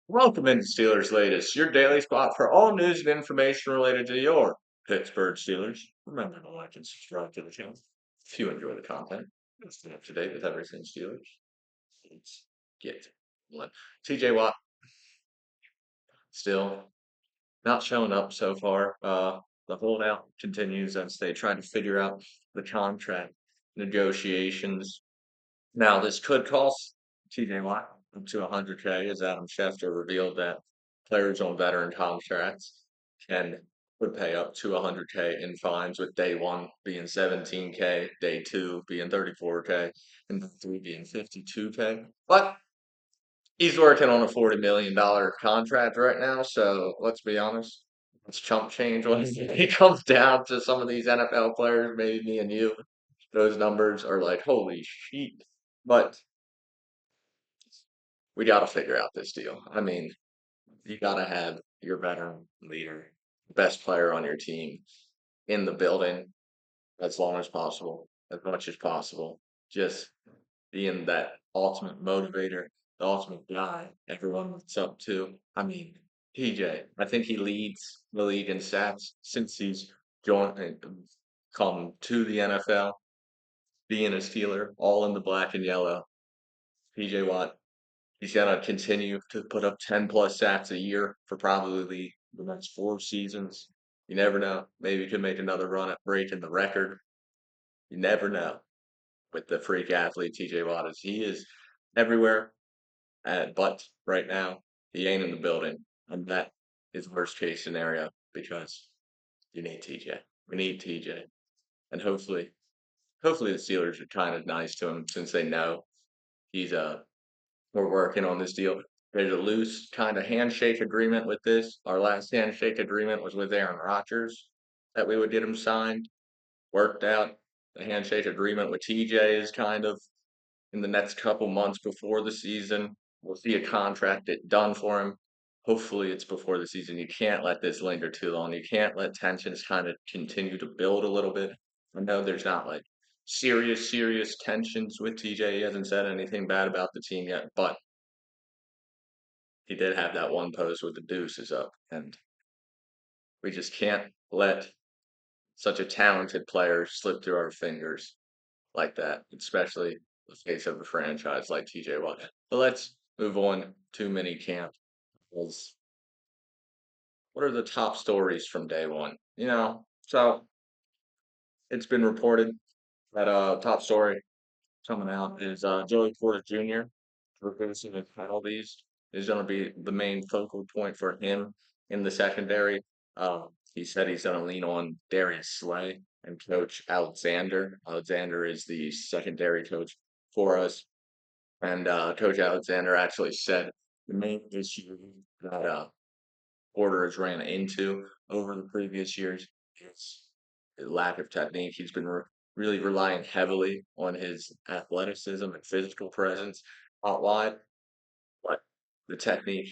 Welcome into Steelers Latest, your daily spot for all news and information related to your Pittsburgh Steelers. Remember to like and subscribe to the channel if you enjoy the content. Stay up to date with everything Steelers. Let's get one. TJ Watt still not showing up so far. The holdout continues as they try to figure out the contract negotiations. Now, this could cost TJ Watt up to 100K, as Adam Schefter revealed that players on veteran contracts can would pay up to 100K in fines, with day one being 17K, day two being 34K, and day three being 52K. But he's working on a $40 million contract right now, so let's be honest. It's chump change when it comes down to some of these NFL players, maybe me and you. Those numbers are like, holy shit. But we got to figure out this deal. I mean, you got to have your veteran leader, best player on your team in the building as long as possible, as much as possible. Just being that ultimate motivator, the ultimate guy everyone looks up to. I mean, PJ, I think he leads the league in sacks since he's joined, come to the NFL, being a Steeler, all in the black and yellow. PJ Watt, he's going to continue to put up 10 plus sacks a year for probably the next 4 seasons. You never know. Maybe he could make another run at breaking the record. You never know with the freak athlete TJ Watt is. He is everywhere, but right now he ain't in the building. And that is worst case scenario because you need TJ. We need TJ. And hopefully the Steelers are kind of nice to him since they know he's we're working on this deal. There's a loose kind of handshake agreement with this. Our last handshake agreement was with Aaron Rodgers that we would get him signed. Worked out. The handshake agreement with TJ is kind of in the next couple months before the season. We'll see a contract get done for him. Hopefully, it's before the season. You can't let this linger too long. You can't let tensions kind of continue to build a little bit. I know there's not like serious tensions with TJ. He hasn't said anything bad about the team yet, but he did have that one post with the deuces up, and we just can't let such a talented player slip through our fingers like that, especially the face of a franchise like TJ Watt. But let's move on to mini camp. Was what are the top stories from day one? So it's been reported that top story coming out is Joey Porter Jr. reversing the penalties is going to be the main focal point for him in the secondary. He said he's going to lean on Darius Slay and Coach Alexander. Alexander is the secondary coach for us, and Coach Alexander actually said the main issue that Porter has ran into over the previous years is his lack of technique. He's been really relying heavily on his athleticism and physical presence out wide, but the technique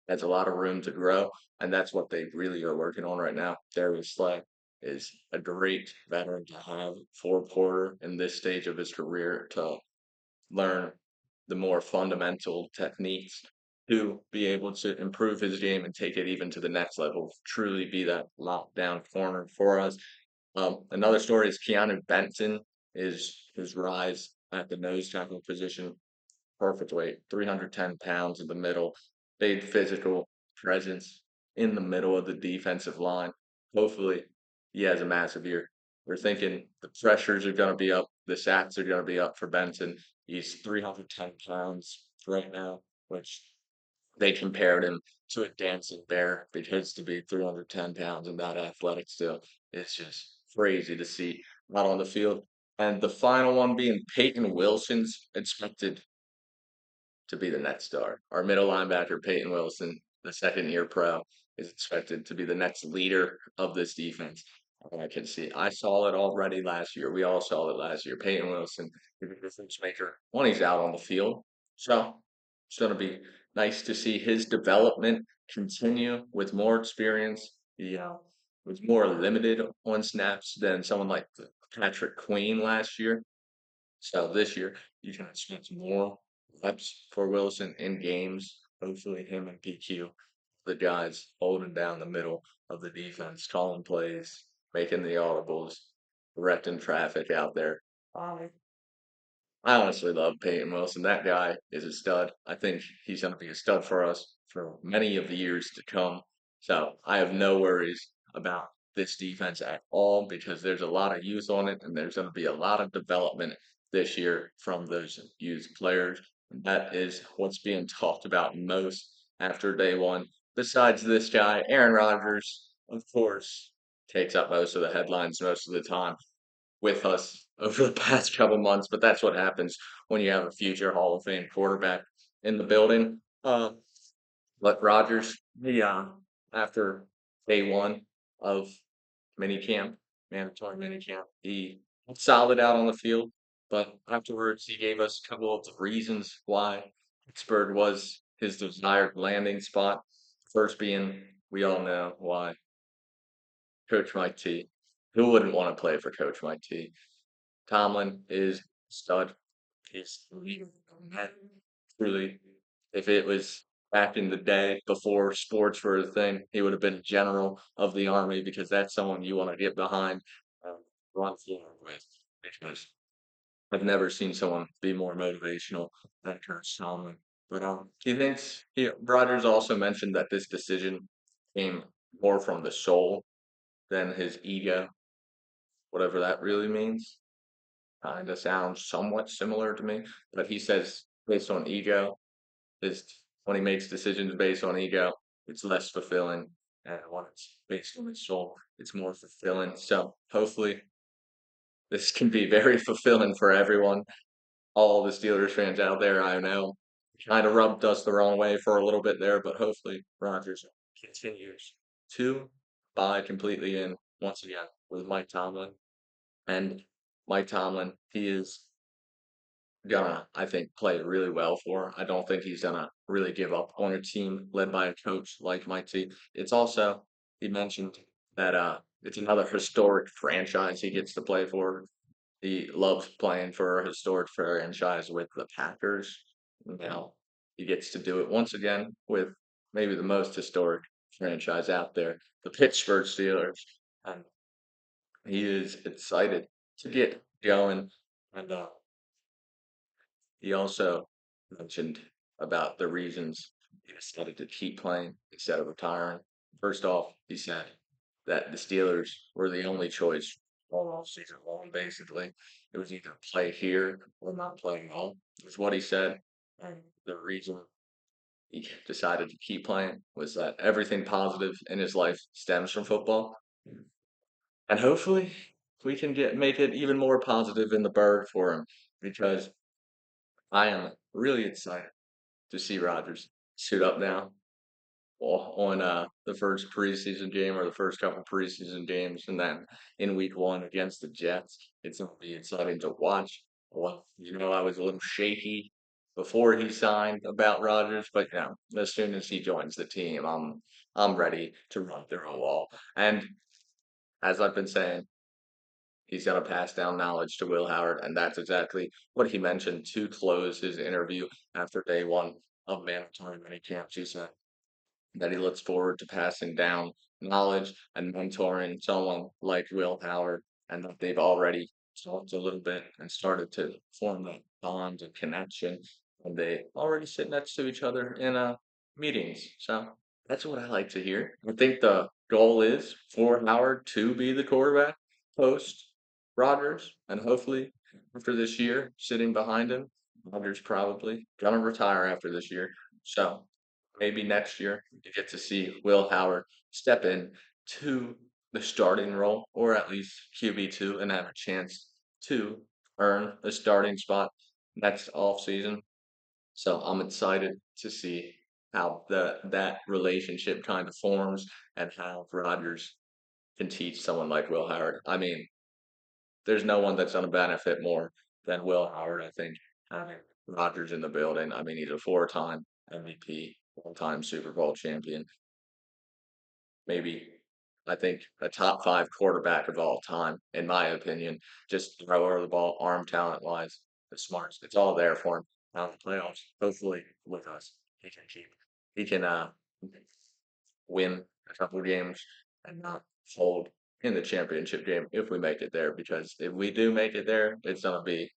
has a lot of room to grow, and that's what they really are working on right now. Darius Slay is a great veteran to have for Porter in this stage of his career to learn the more fundamental techniques to be able to improve his game and take it even to the next level, truly be that lockdown corner for us. Another story is Keanu Benson is his rise at the nose tackle position. Perfect weight, 310 pounds in the middle, big physical presence in the middle of the defensive line. Hopefully, he has a massive year. We're thinking the pressures are going to be up, the sacks are going to be up for Benson. He's 310 pounds right now, which they compared him to a dancing bear because to be 310 pounds and that athletic still is just crazy to see not on the field. And the final one being Peyton Wilson's expected to be the next star. Our middle linebacker, Peyton Wilson, the second year pro, is expected to be the next leader of this defense. And I can see. I saw it already last year. We all saw it last year. Peyton Wilson is a difference maker when he's out on the field. So it's going to be nice to see his development continue with more experience. He was more limited on snaps than someone like Patrick Queen last year. So this year, you can expect more reps for Wilson in games. Hopefully, him and PQ, the guys holding down the middle of the defense, calling plays, making the audibles, directing traffic out there. I I honestly love Peyton Wilson. That guy is a stud. I think he's going to be a stud for us for many of the years to come. So I have no worries about this defense at all because there's a lot of youth on it and there's going to be a lot of development this year from those youth players. That is what's being talked about most after day one. Besides this guy, Aaron Rodgers, of course, takes up most of the headlines most of the time with us over the past couple months, but that's what happens when you have a future Hall of Fame quarterback in the building. But Rodgers, after day one of minicamp, mandatory minicamp, he looked solid out on the field, but afterwards he gave us a couple of reasons why Pittsburgh was his desired landing spot. First being, we all know why Coach Mike T. Who wouldn't want to play for Coach Mike T? Tomlin is stud. He's truly, if it was back in the day before sports were a thing, he would have been general of the army because that's someone you want to get behind, run forward with. Because I've never seen someone be more motivational than Coach Tomlin. But Rogers also mentioned that this decision came more from the soul than his ego, whatever that really means. Kinda sounds somewhat similar to me, but he says based on ego, is when he makes decisions based on ego, it's less fulfilling, and when it's based on his soul, it's more fulfilling. So hopefully this can be very fulfilling for everyone. All the Steelers fans out there, I know, kind of rubbed us the wrong way for a little bit there, but hopefully Rodgers continues to buy completely in once again with Mike Tomlin. And Mike Tomlin, he is gonna, I think, play really well for. I don't think he's gonna really give up on a team led by a coach like Mike T. It's also he mentioned that it's another historic franchise he gets to play for. He loves playing for a historic franchise with the Packers. Now he gets to do it once again with maybe the most historic franchise out there, the Pittsburgh Steelers. And he is excited to get going. And he also mentioned about the reasons he decided to keep playing instead of retiring. First off, he said that the Steelers were the only choice all season long, basically. It was either play here or not play at all, is what he said. And the reason he decided to keep playing was that everything positive in his life stems from football. And hopefully we can get make it even more positive in the bird for him because I am really excited to see Rodgers suit up now on the first preseason game or the first couple preseason games, and then in week one against the Jets. It's going to be exciting to watch. Well, I was a little shaky before he signed about Rodgers, but as soon as he joins the team, I'm ready to run through a wall. And as I've been saying, he's going to pass down knowledge to Will Howard, and that's exactly what he mentioned to close his interview after day one of mandatory minicamp. He said that he looks forward to passing down knowledge and mentoring someone like Will Howard, and that they've already talked a little bit and started to form that bond and connection, and they already sit next to each other in meetings. So that's what I like to hear. I think the goal is for Howard to be the quarterback post Rodgers, and hopefully after this year, sitting behind him, Rodgers probably gonna retire after this year. So maybe next year you get to see Will Howard step in to the starting role or at least QB2 and have a chance to earn a starting spot next off season. So I'm excited to see how that relationship kind of forms and how Rodgers can teach someone like Will Howard. I mean, there's no one that's going to benefit more than Will Howard, I think, having Rodgers in the building. I mean, he's a four-time MVP, one-time Super Bowl champion. Maybe, I think, a top five quarterback of all time, in my opinion. Just thrower of the ball, arm talent wise, the smarts. It's all there for him. Now in the playoffs, hopefully with us, he can keep he can win a couple games and not hold in the championship game if we make it there. Because if we do make it there, it's gonna be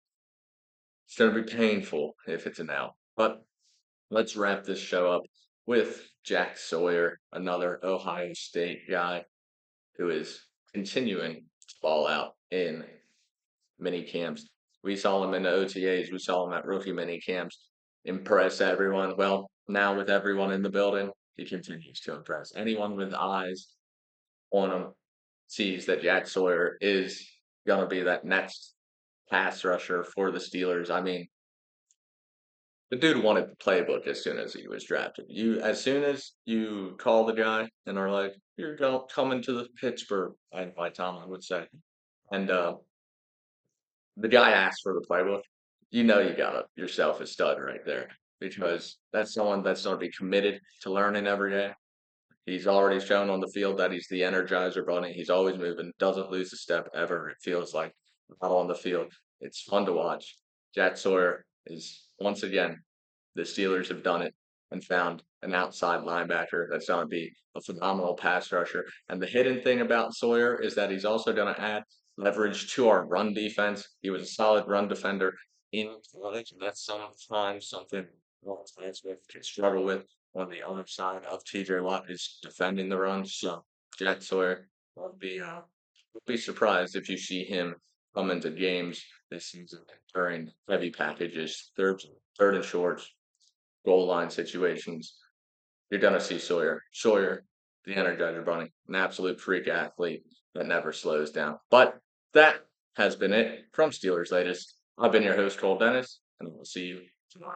painful if it's an L. But let's wrap this show up with Jack Sawyer, another Ohio State guy who is continuing to ball out in mini camps. We saw him in the OTAs, we saw him at rookie mini camps, impress everyone. Well, now with everyone in the building, he continues to impress. Anyone with eyes on him sees that Jack Sawyer is going to be that next pass rusher for the Steelers. I mean, the dude wanted the playbook as soon as he was drafted. As soon as you call the guy and are like, "You're coming to the Pittsburgh," by Tomlin would say, and the guy asked for the playbook. You know you got yourself a stud right there because that's someone that's going to be committed to learning every day. He's already shown on the field that he's the energizer bunny. He's always moving, doesn't lose a step ever. It feels like out on the field. It's fun to watch. Jack Sawyer is once again, the Steelers have done it and found an outside linebacker that's going to be a phenomenal pass rusher. And the hidden thing about Sawyer is that he's also going to add leverage to our run defense. He was a solid run defender in college, and that's sometimes something Walt Smith can struggle with on the other side of TJ Watt is defending the run. So Jack Sawyer will be surprised if you see him come into games this season during heavy packages, third and shorts, goal line situations. You're gonna see Sawyer. Sawyer, the Energizer Bunny, an absolute freak athlete that never slows down. But that has been it from Steelers Latest. I've been your host, Cole Dennis, and we'll see you tomorrow.